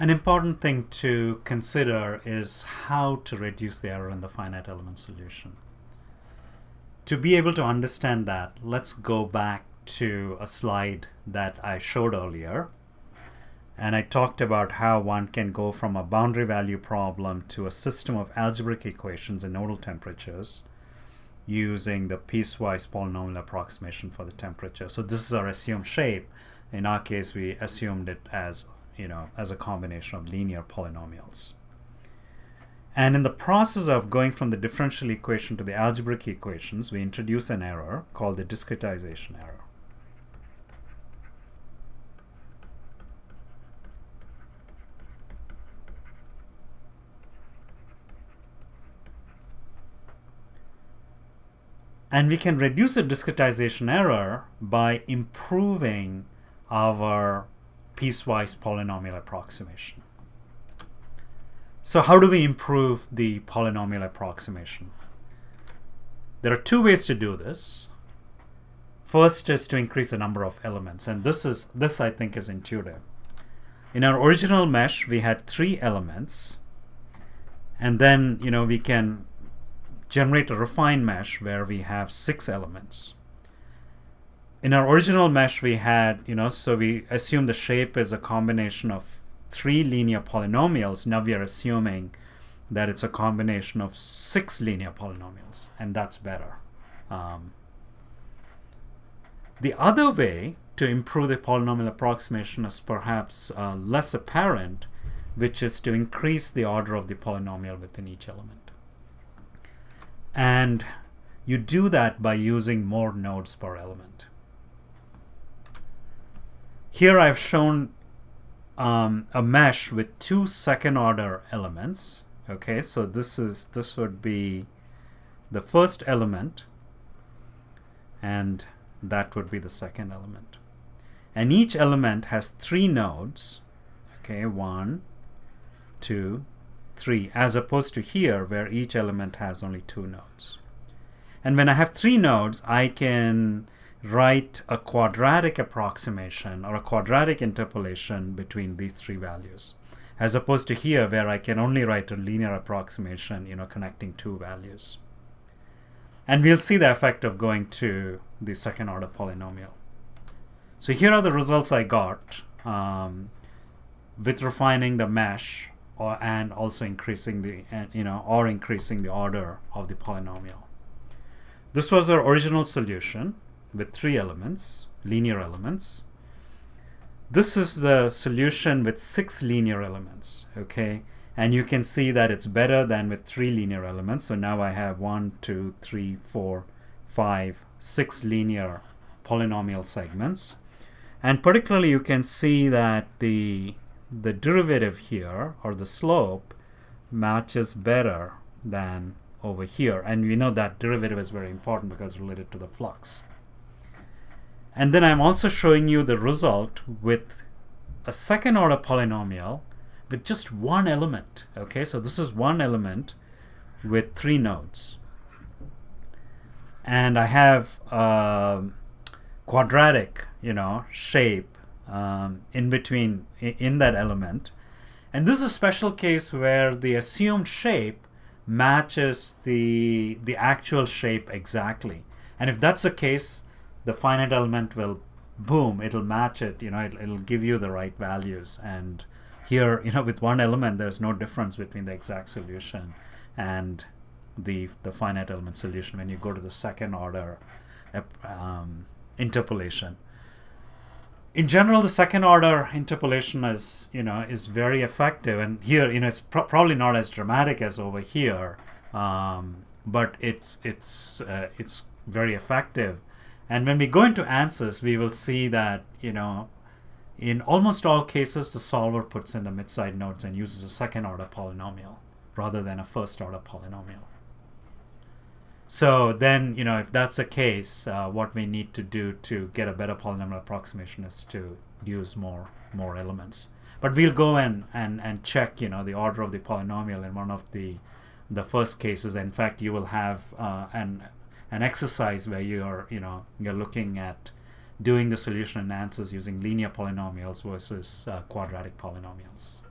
An important thing to consider is how to reduce the error in the finite element solution. To be able to understand that, let's go back to a slide that I showed earlier. And I talked about how one can go from a boundary value problem to a system of algebraic equations in nodal temperatures using the piecewise polynomial approximation for the temperature. So this is our assumed shape. In our case, we assumed it as, as a combination of linear polynomials. And in the process of going from the differential equation to the algebraic equations, we introduce an error called the discretization error. And we can reduce the discretization error by improving our piecewise polynomial approximation. So how do we improve the polynomial approximation? There are two ways to do this. First is to increase the number of elements, and this I think is intuitive. In our original mesh, we had 3 elements, and then we can generate a refined mesh where we have 6 elements. In our original mesh, we had, so we assume the shape is a combination of 3 linear polynomials. Now we are assuming that it's a combination of 6 linear polynomials, and that's better. The other way to improve the polynomial approximation is perhaps less apparent, which is to increase the order of the polynomial within each element. And you do that by using more nodes per element. Here I've shown a mesh with 2 second-order elements. Okay, so this would be the first element, and that would be the second element. And each element has 3 nodes. Okay, 1, 2, 3, as opposed to here where each element has only 2 nodes. And when I have 3 nodes, I can write a quadratic approximation or a quadratic interpolation between these 3 values, as opposed to here where I can only write a linear approximation, connecting 2 values. And we'll see the effect of going to the second order polynomial. So here are the results I got with refining the mesh and also increasing the increasing the order of the polynomial. This was our original solution with 3 elements, linear elements. This is the solution with 6 linear elements, okay? And you can see that it's better than with 3 linear elements. So now I have 1, 2, 3, 4, 5, 6 linear polynomial segments. And particularly you can see that the derivative here, or the slope, matches better than over here. And we know that derivative is very important because it's related to the flux. And then I'm also showing you the result with a second order polynomial with just 1 element. Okay, so this is 1 element with 3 nodes. And I have quadratic, shape in between in that element. And this is a special case where the assumed shape matches the actual shape exactly. And if that's the case, the finite element will, boom, it'll match it, it'll give you the right values. And here, with 1 element, there's no difference between the exact solution and the finite element solution when you go to the second order interpolation. In general, the second order interpolation is very effective, and here it's probably not as dramatic as over here, but it's very effective. And when we go into answers, we will see that in almost all cases the solver puts in the midside nodes and uses a second order polynomial rather than a first order polynomial. So then, if that's the case, what we need to do to get a better polynomial approximation is to use more elements. But we'll go and check, the order of the polynomial in one of the first cases. In fact, you will have an exercise where you're looking at doing the solution and answers using linear polynomials versus quadratic polynomials.